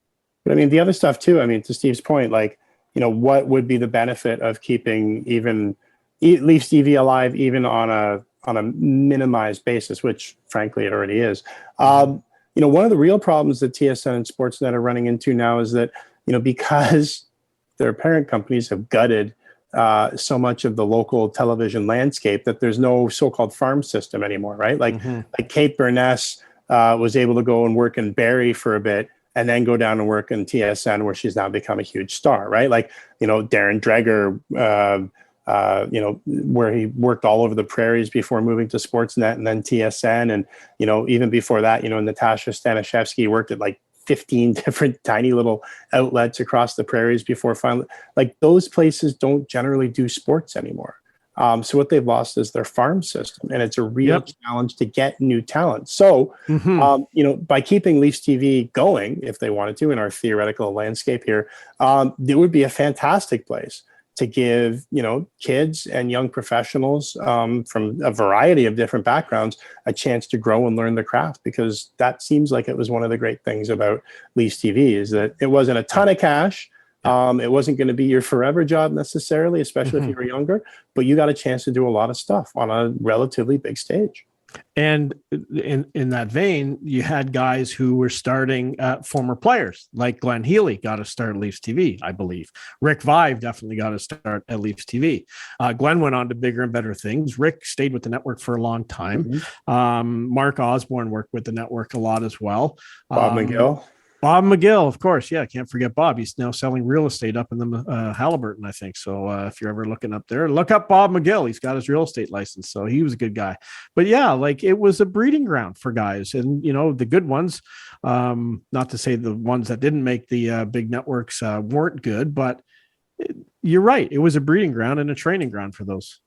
But the other stuff too, to Steve's point, like, what would be the benefit of keeping even Leafs TV alive, even on a minimized basis, which frankly it already is. One of the real problems that TSN and Sportsnet are running into now is that, because their parent companies have gutted so much of the local television landscape, that there's no so-called farm system anymore, right? Like Kate Burness was able to go and work in Barrie for a bit and then go down and work in TSN, where she's now become a huge star, right? Like, Darren Dreger, where he worked all over the prairies before moving to Sportsnet and then TSN. And, even before that, Natasha Stanishevsky worked at like 15 different tiny little outlets across the prairies before finally, like, those places don't generally do sports anymore. So what they've lost is their farm system, and it's a real challenge to get new talent. So, by keeping Leafs TV going, if they wanted to, in our theoretical landscape here, it would be a fantastic place to give, kids and young professionals from a variety of different backgrounds a chance to grow and learn the craft, because that seems like it was one of the great things about Leafs TV, is that it wasn't a ton of cash. It wasn't going to be your forever job necessarily, especially if you were younger, but you got a chance to do a lot of stuff on a relatively big stage. And in that vein, you had guys who were starting former players, like Glenn Healy got to start at Leafs TV, I believe. Rick Vive definitely got to start at Leafs TV. Glenn went on to bigger and better things. Rick stayed with the network for a long time. Mark Osborne worked with the network a lot as well. Bob McGill, of course. Yeah, can't forget Bob. He's now selling real estate up in the Halliburton, I think. So if you're ever looking up there, look up Bob McGill. He's got his real estate license. So he was a good guy. But yeah, like, it was a breeding ground for guys. And, the good ones, not to say the ones that didn't make the big networks weren't good, but you're right. It was a breeding ground and a training ground for those.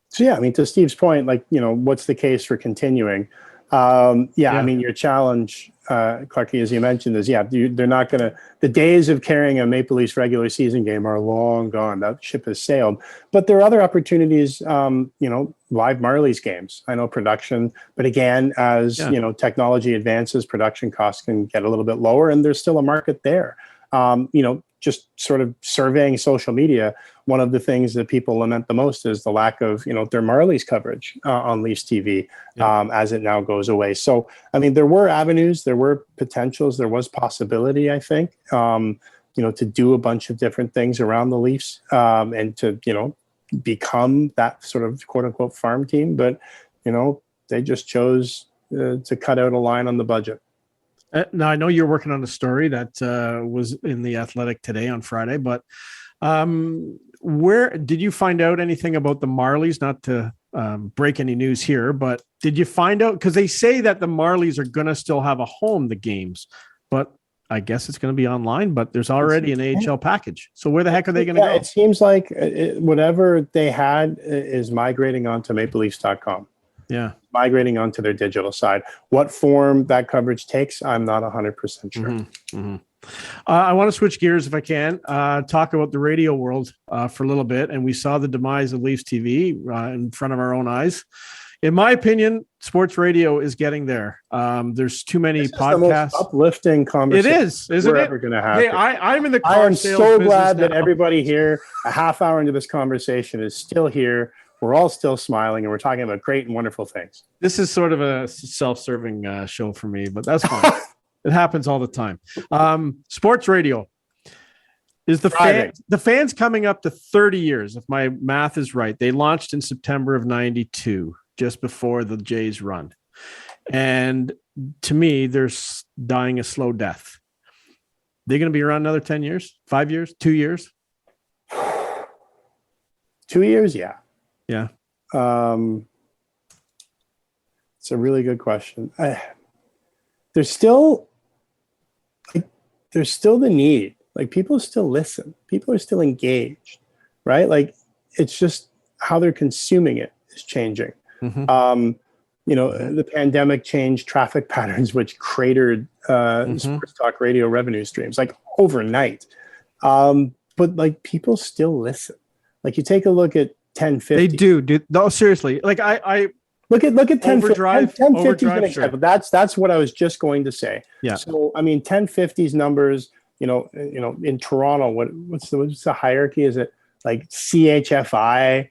So, yeah, I mean, to Steve's point, like, what's the case for continuing? I mean, your challenge, Clarky, as you mentioned, is they're not going to. The days of carrying a Maple Leafs regular season game are long gone. That ship has sailed. But there are other opportunities. Live Marlies games. I know production, but again, as technology advances, production costs can get a little bit lower, and there's still a market there. Just sort of surveying social media, one of the things that people lament the most is the lack of, their Marlies coverage on Leafs TV as it now goes away. So, I mean, there were avenues, there were potentials, there was possibility, I think, to do a bunch of different things around the Leafs and to, become that sort of quote unquote farm team. But, they just chose to cut out a line on the budget. Now, I know you're working on a story that was in The Athletic today on Friday, but where did you find out anything about the Marlies? Not to break any news here, but did you find out? Because they say that the Marlies are going to still have a home, the games, but I guess it's going to be online, but there's already an AHL package. So where the heck are they going to go? It seems like whatever they had is migrating onto mapleleafs.com. Yeah. Migrating onto their digital side. What form that coverage takes, I'm not 100% sure. I want to switch gears if I can, talk about the radio world for a little bit. And we saw the demise of Leafs TV in front of our own eyes. In my opinion, sports radio is getting there. There's too many podcasts. The most uplifting conversation it is, isn't we're it? ever going to have. Hey, I'm in the car. I am so glad that everybody here, a half hour into this conversation, is still here. We're all still smiling, and we're talking about great and wonderful things. This is sort of a self-serving show for me, but that's fine. It happens all the time. Sports radio is the fans coming up to 30 years, if my math is right. They launched in September of 92, just before the Jays run. And to me, they're dying a slow death. They're going to be around another 10 years, 5 years, 2 years? 2 years, yeah. Yeah. It's a really good question. There's still the need. Like, people still listen. People are still engaged, right? Like, it's just how they're consuming it is changing. The pandemic changed traffic patterns, which cratered sports talk radio revenue streams like overnight. But like, people still listen. Like, you take a look at 1050. They do, dude. No, seriously. Like, I look at 1050. Overdrive. 1050 is an example. Sure. That's what I was just going to say. Yeah. So I mean, 1050's numbers. In Toronto, what's the hierarchy? Is it like CHFI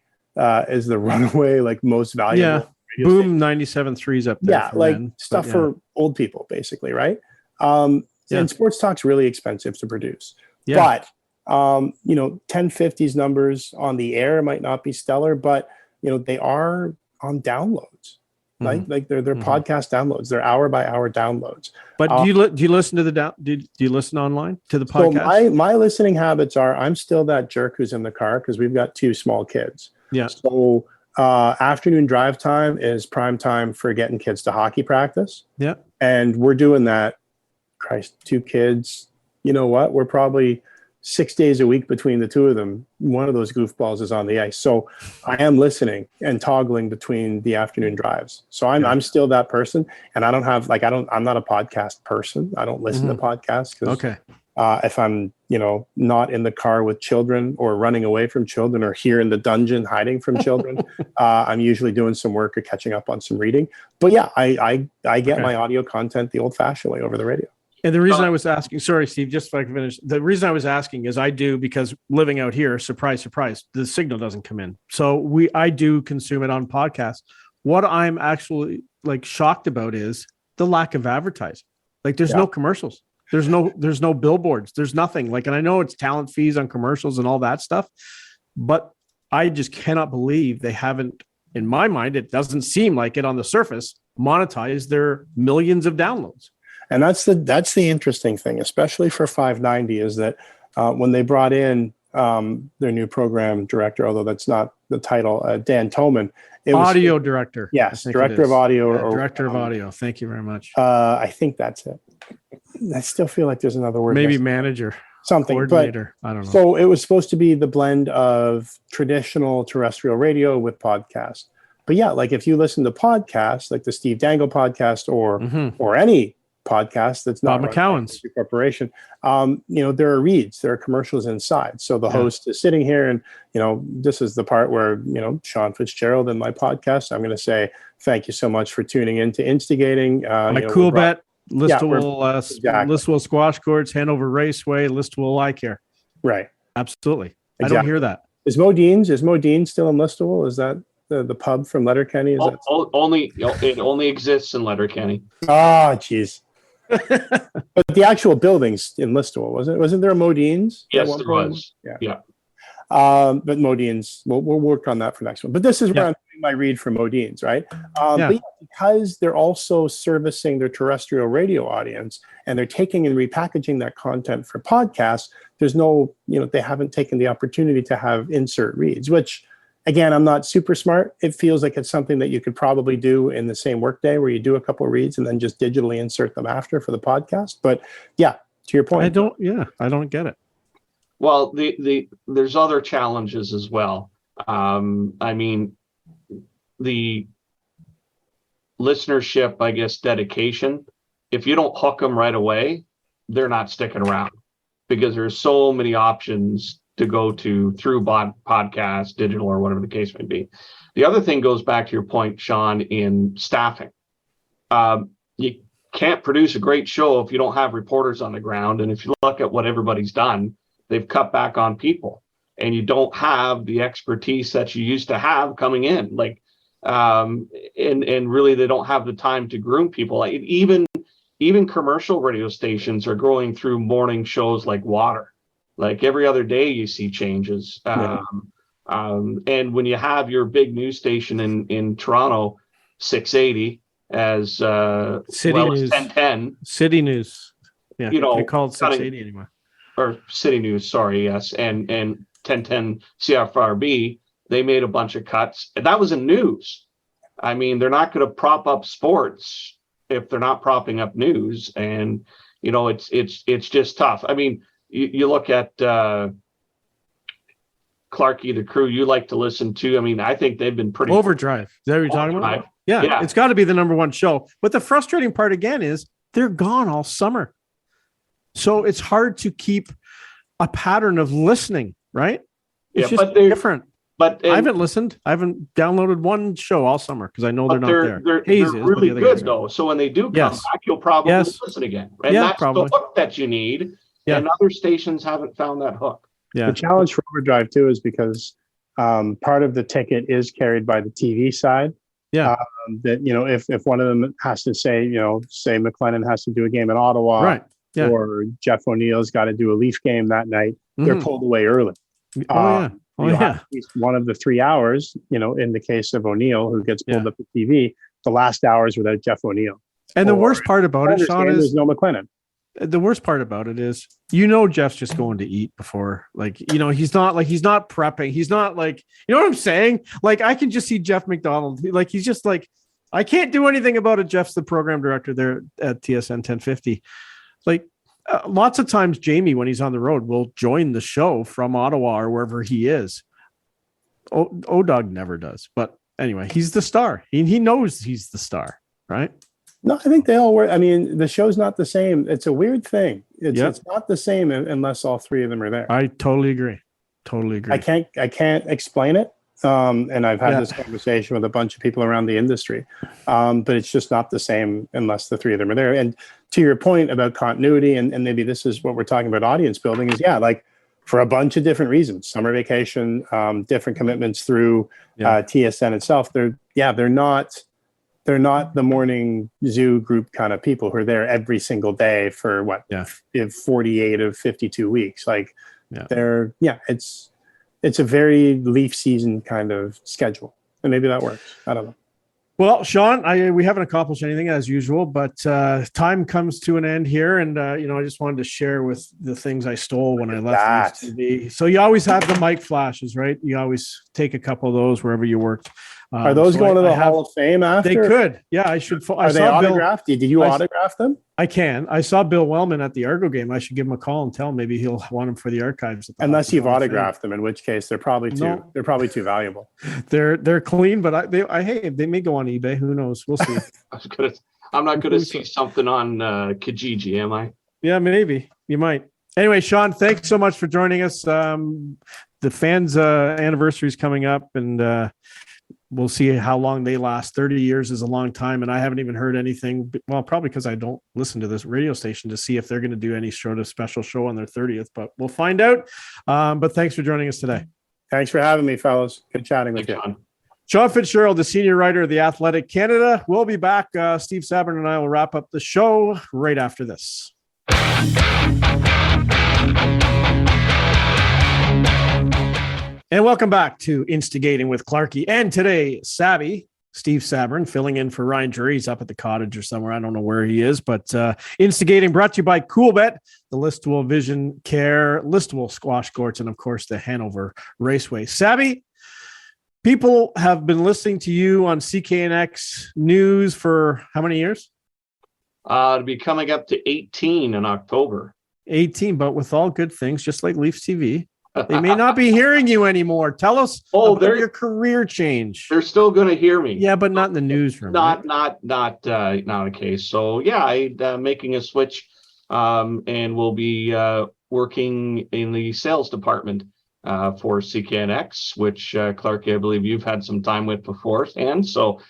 is the runaway like most valuable? Yeah. Boom 97.3's up there. Yeah, like men, stuff for old people, basically, right? And sports talk's really expensive to produce. Yeah. But 1050's numbers on the air might not be stellar, but they are on downloads. Like they're podcast downloads, they're hour by hour downloads. But do you listen to do you listen online to the podcast? So my listening habits are, I'm still that jerk who's in the car because we've got 2 small kids. Yeah. So afternoon drive time is prime time for getting kids to hockey practice. Yeah. And we're doing that. Christ, 2 kids. You know what? We're probably 6 days a week between the 2 of them. One of those goofballs is on the ice. So I am listening and toggling between the afternoon drives. So I'm still that person. And I don't have I'm not a podcast person. I don't listen to podcasts because if I'm, not in the car with children or running away from children or here in the dungeon hiding from children, I'm usually doing some work or catching up on some reading. But yeah, I get my audio content the old fashioned way over the radio. And the reason I was asking, sorry, Steve, just if I can finish. The reason I was asking is I do, because living out here, surprise, surprise, the signal doesn't come in. So I do consume it on podcasts. What I'm actually shocked about is the lack of advertising. There's no commercials. There's no billboards. There's nothing. And I know it's talent fees on commercials and all that stuff, but I just cannot believe they haven't, in my mind, it doesn't seem like it on the surface, monetized their millions of downloads. And that's the interesting thing, especially for 590, is that when they brought in their new program director, although that's not the title, Dan Toman. Audio director. Yes, director of audio. Director of audio. Thank you very much. I think that's it. I still feel like there's another word. Maybe manager. Something. Coordinator. I don't know. So it was supposed to be the blend of traditional terrestrial radio with podcast. But yeah, if you listen to podcasts, like the Steve Dangle podcast or any podcast that's not Bob McCowan's corporation, there are reads, there are commercials inside. So the host is sitting here and, this is the part where, Sean Fitz-Gerald in my podcast, I'm going to say, thank you so much for tuning in to Instigating. My Cool Bet, listable squash courts, Hanover Raceway, listable eye care. Right. Absolutely. Exactly. I don't hear that. Is Modine still in Listowel? Is that the pub from Letterkenny? It only exists in Letterkenny. Oh, geez. But the actual buildings in Listowel, wasn't there a Modines? Yes, there was. Yeah. But Modines, we'll work on that for next one. But this is where I'm doing my read for Modines, right? But because they're also servicing their terrestrial radio audience and they're taking and repackaging that content for podcasts, there's no, they haven't taken the opportunity to have insert reads, which, again, I'm not super smart. It feels like it's something that you could probably do in the same workday where you do a couple of reads and then just digitally insert them after for the podcast. But yeah, to your point. I don't get it. Well, there's other challenges as well. The listenership, I guess, dedication, if you don't hook them right away, they're not sticking around because there's so many options to go to through podcast, digital, or whatever the case may be. The other thing goes back to your point, Sean, in staffing. You can't produce a great show if you don't have reporters on the ground. And if you look at what everybody's done, they've cut back on people and you don't have the expertise that you used to have coming in. And really they don't have the time to groom people. Even commercial radio stations are going through morning shows like water. Every other day you see changes. And when you have your big news station in Toronto, 680 as City News. As 1010. City News. Yeah, they call it 680 anymore. Or City News, sorry, yes. And 1010 CFRB, they made a bunch of cuts. And that was in news. They're not going to prop up sports if they're not propping up news. And, it's just tough. You look at Clarkey, the crew you like to listen to. I think they've been pretty Overdrive. Is that what you're talking about? Yeah. It's got to be the number one show. But the frustrating part again is they're gone all summer. So it's hard to keep a pattern of listening, right? It's just different. But I haven't listened. I haven't downloaded one show all summer because I know they're not there. They're really good though. So when they do come back, you'll probably listen again. And that's probably the hook that you need. Yeah. And other stations haven't found that hook. Yeah. The challenge for Overdrive too is because part of the ticket is carried by the TV side. Yeah. That if one of them has to say McLennan has to do a game in Ottawa, right? Yeah. Or Jeff O'Neill's got to do a Leaf game that night, they're pulled away early. At least one of the 3 hours, in the case of O'Neill, who gets pulled up to TV, the last hours without Jeff O'Neill. And the worst part about it, Sean, is there's no McLennan. The worst part about it is, you know, Jeff's just going to eat before, like, you know, he's not prepping. He's not like, you know what I'm saying? Like, I can just see Jeff McDonald. Like, he's just like, I can't do anything about it. Jeff's the program director there at TSN 1050. Like, lots of times Jamie, when he's on the road, will join the show from Ottawa or wherever he is. O-Dog never does. But anyway, he's the star. He knows he's the star, right? No, I think they all work. I mean, the show's not the same. It's a weird thing. It's not the same unless all three of them are there. I totally agree. I can't explain it. And I've had this conversation with a bunch of people around the industry. But it's just not the same unless the three of them are there. And to your point about continuity, and maybe this is what we're talking about, audience building, is like for a bunch of different reasons, summer vacation, different commitments through TSN itself. They're not the morning zoo group kind of people who are there every single day for 48 of 52 weeks. Like it's a very Leaf season kind of schedule, and maybe that works. I don't know. Well, Sean, we haven't accomplished anything as usual, but time comes to an end here. And, I just wanted to share with the things I stole when I left TV. So you always have the mic flashes, right? You always take a couple of those wherever you worked. Are those going to the Hall of Fame after? They could. Yeah, I should. Are they autographed? Did you autograph them? I can. I saw Bill Wellman at the Argo game. I should give him a call and tell him maybe he'll want them for the archives. Unless you've autographed them, in which case they're probably too valuable. They're clean, but they may go on eBay. Who knows? We'll see. I'm not going to see something on Kijiji, am I? Yeah, maybe you might. Anyway, Sean, thanks so much for joining us. The fans' anniversary is coming up, and we'll see how long they last. 30 years is a long time, and I haven't even heard anything. Well, probably because I don't listen to this radio station to see if they're going to do any sort of special show on their 30th, but we'll find out. But thanks for joining us today. Thanks for having me, fellas. Good chatting with you. Sean Fitz-Gerald, the senior writer of The Athletic Canada. We'll be back. Steve Sabrin and I will wrap up the show right after this. And welcome back to Instigating with Clarkie. And today, Steve Sabrin, filling in for Ryan Drury. He's up at the cottage or somewhere. I don't know where he is, but Instigating brought to you by CoolBet, the Listowel Vision Care, Listowel Squash Courts, and of course, the Hanover Raceway. Savvy, people have been listening to you on CKNX News for how many years? To be coming up to 18 in October. 18, but with all good things, just like Leafs TV. They may not be hearing you anymore. Tell us about your career change. They're still going to hear me. Yeah, but not in the newsroom. Not a case. So yeah, I'm making a switch, and we'll be working in the sales department for CKNX, which Clarkie, I believe you've had some time with before, and so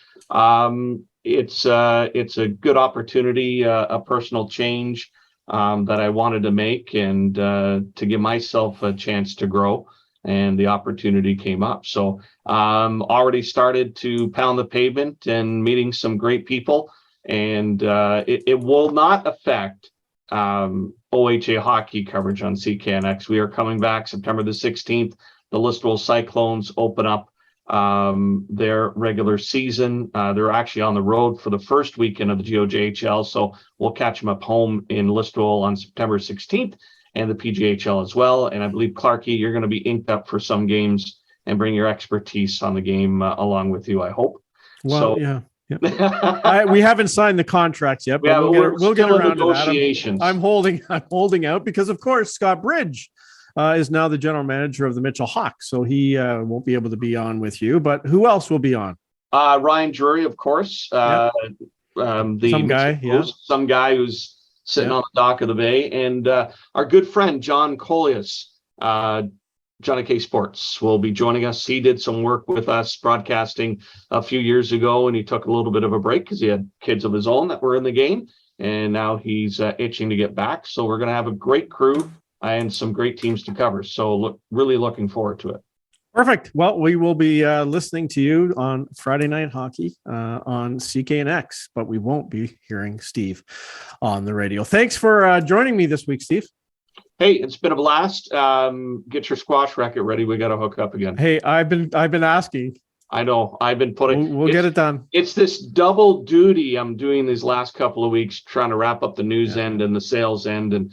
it's a good opportunity, a personal change that I wanted to make, and to give myself a chance to grow, and the opportunity came up. So already started to pound the pavement and meeting some great people, and it will not affect OHA hockey coverage on CKNX. We are coming back September the 16th. The Listowel Cyclones open up their regular season. They're actually on the road for the first weekend of the GOJHL, so we'll catch them up home in Listowel on September 16th, and the PGHL as well. And I believe, Clarkie, you're going to be inked up for some games and bring your expertise on the game along with you, I hope. Well, yeah. We haven't signed the contracts yet, but we'll get around to that. I'm holding out because, of course, Scott Bridge is now the general manager of the Mitchell Hawks, so he won't be able to be on with you. But who else will be on? Ryan Drury, of course. Some guy who's sitting on the dock of the bay, and our good friend John Colias, Johnny K Sports, will be joining us. He did some work with us broadcasting a few years ago, and he took a little bit of a break because he had kids of his own that were in the game, and now he's itching to get back. So we're going to have a great crew and some great teams to cover. So really looking forward to it. Perfect. Well, we will be listening to you on Friday Night Hockey on CKNX, but we won't be hearing Steve on the radio. Thanks for joining me this week, Steve. Hey, it's been a blast. Get your squash racket ready. We got to hook up again. Hey, I've been asking. I know. I've been putting. We'll get it done. It's this double duty I'm doing these last couple of weeks, trying to wrap up the news end and the sales end, and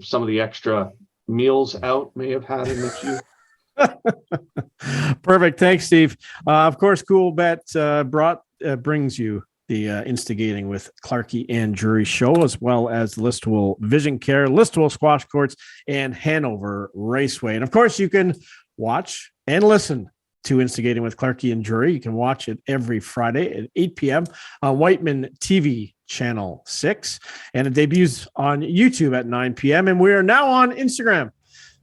some of the extra meals out may have had an issue. Perfect. Thanks, Steve. Of course, Cool Bet brings you the Instigating with Clarkey and Drury show, as well as Listowel Vision Care, Listowel Squash Courts, and Hanover Raceway. And of course, you can watch and listen to Instigating with Clarkey and Drury. You can watch it every Friday at 8 p.m. on Whiteman TV Channel 6, and it debuts on YouTube at 9 p.m. And we are now on Instagram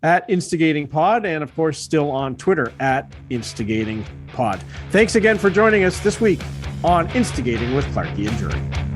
at Instigating Pod, and of course still on Twitter at Instigating Pod. Thanks again for joining us this week on Instigating with Clarkey and Drury.